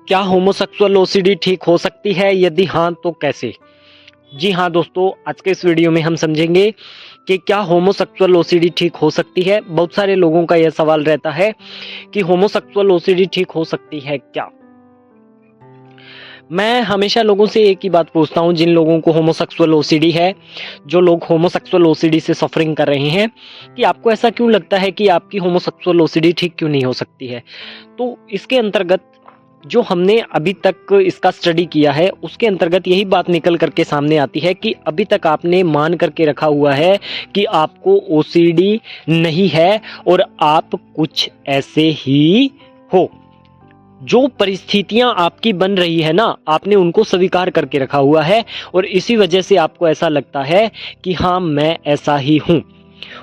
क्या homosexual OCD ठीक हो सकती है? यदि हाँ तो कैसे? जी हाँ दोस्तों, आज के इस वीडियो में हम समझेंगे कि क्या होमोसेक्सुअल ओसीडी ठीक हो सकती है। बहुत सारे लोगों का यह सवाल रहता है कि होमोसेक्सुअल ओसीडी ठीक हो सकती है क्या? मैं हमेशा लोगों से एक ही बात पूछता हूँ, जिन लोगों को होमोसेक्सुअल ओसीडी है, जो लोग होमोसेक्सुअल ओसीडी से सफरिंग कर रहे हैं, कि आपको ऐसा क्यों लगता है कि आपकी होमोसेक्सुअल ओसीडी ठीक क्यों नहीं हो सकती है? तो इसके अंतर्गत जो हमने अभी तक इसका स्टडी किया है, उसके अंतर्गत यही बात निकल करके सामने आती है कि अभी तक आपने मान करके रखा हुआ है कि आपको ओसीडी नहीं है और आप कुछ ऐसे ही हो। जो परिस्थितियां आपकी बन रही है ना, आपने उनको स्वीकार करके रखा हुआ है और इसी वजह से आपको ऐसा लगता है कि हाँ, मैं ऐसा ही हूँ।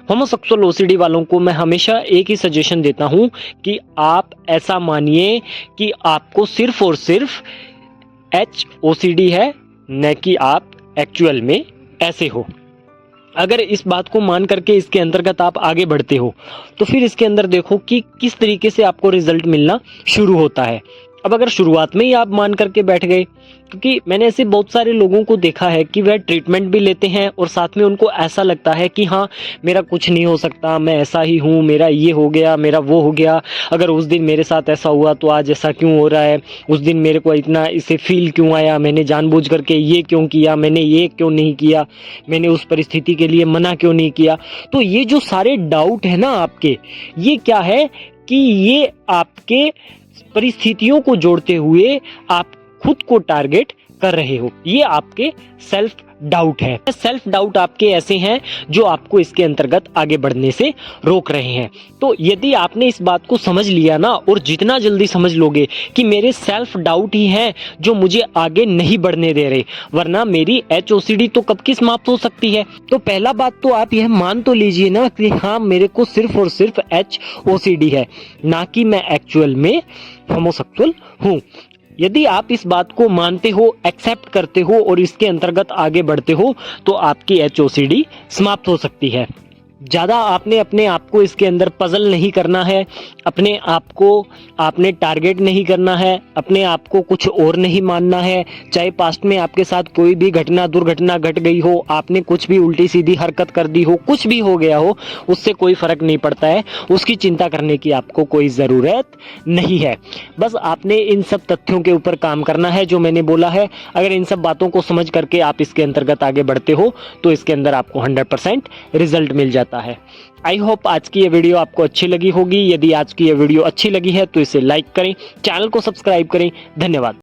होमोसेक्सुअल ओसीडी वालों को मैं हमेशा एक ही सजेशन देता हूं कि आप ऐसा मानिए कि आपको सिर्फ और सिर्फ ओसीडी है, न कि आप एक्चुअल में ऐसे हो। अगर इस बात को मान करके इसके अंतर्गत आप आगे बढ़ते हो तो फिर इसके अंदर देखो कि किस तरीके से आपको रिजल्ट मिलना शुरू होता है। अब अगर शुरुआत में ही आप मान करके बैठ गए, क्योंकि मैंने ऐसे बहुत सारे लोगों को देखा है कि वह ट्रीटमेंट भी लेते हैं और साथ में उनको ऐसा लगता है कि हाँ, मेरा कुछ नहीं हो सकता, मैं ऐसा ही हूँ, मेरा ये हो गया, मेरा वो हो गया, अगर उस दिन मेरे साथ ऐसा हुआ तो आज ऐसा क्यों हो रहा है, उस दिन मेरे को इतना इसे फील क्यों आया, मैंने जानबूझ करके ये क्यों किया, मैंने ये क्यों नहीं किया, मैंने उस परिस्थिति के लिए मना क्यों नहीं किया। तो ये जो सारे डाउट है ना आपके, ये क्या है कि ये आपके परिस्थितियों को जोड़ते हुए आप खुद को टारगेट कर रहे हो। ये आपके सेल्फ डाउट है। सेल्फ डाउट आपके ऐसे हैं जो आपको इसके अंतर्गत आगे बढ़ने से रोक रहे हैं। तो यदि आपने इस बात को समझ लिया ना, और जितना जल्दी समझ लोगे कि मेरे सेल्फ डाउट ही हैं जो मुझे आगे नहीं बढ़ने दे रहे, वरना मेरी ओसीडी तो कब की समाप्त हो सकती है। तो पहला बात तो आप यह मान तो लीजिए ना कि हाँ, मेरे को सिर्फ और सिर्फ ओसीडी है, ना कि मैं एक्चुअल में होमोसेक्सुअल हूँ। यदि आप इस बात को मानते हो, एक्सेप्ट करते हो और इसके अंतर्गत आगे बढ़ते हो तो आपकी ओसीडी समाप्त हो सकती है। ज़्यादा आपने अपने आप को इसके अंदर पजल नहीं करना है, अपने आप को आपने टारगेट नहीं करना है, अपने आप को कुछ और नहीं मानना है। चाहे पास्ट में आपके साथ कोई भी घटना दुर्घटना घट गई हो, आपने कुछ भी उल्टी सीधी हरकत कर दी हो, कुछ भी हो गया हो, उससे कोई फर्क नहीं पड़ता है। उसकी चिंता करने की आपको कोई ज़रूरत नहीं है। बस आपने इन सब तथ्यों के ऊपर काम करना है जो मैंने बोला है। अगर इन सब बातों को समझ करके आप इसके अंतर्गत आगे बढ़ते हो तो इसके अंदर आपको 100% रिजल्ट मिल जाता है। आई होप आज की ये वीडियो आपको अच्छी लगी होगी। यदि आज की ये वीडियो अच्छी लगी है तो इसे लाइक करें, चैनल को सब्सक्राइब करें। धन्यवाद।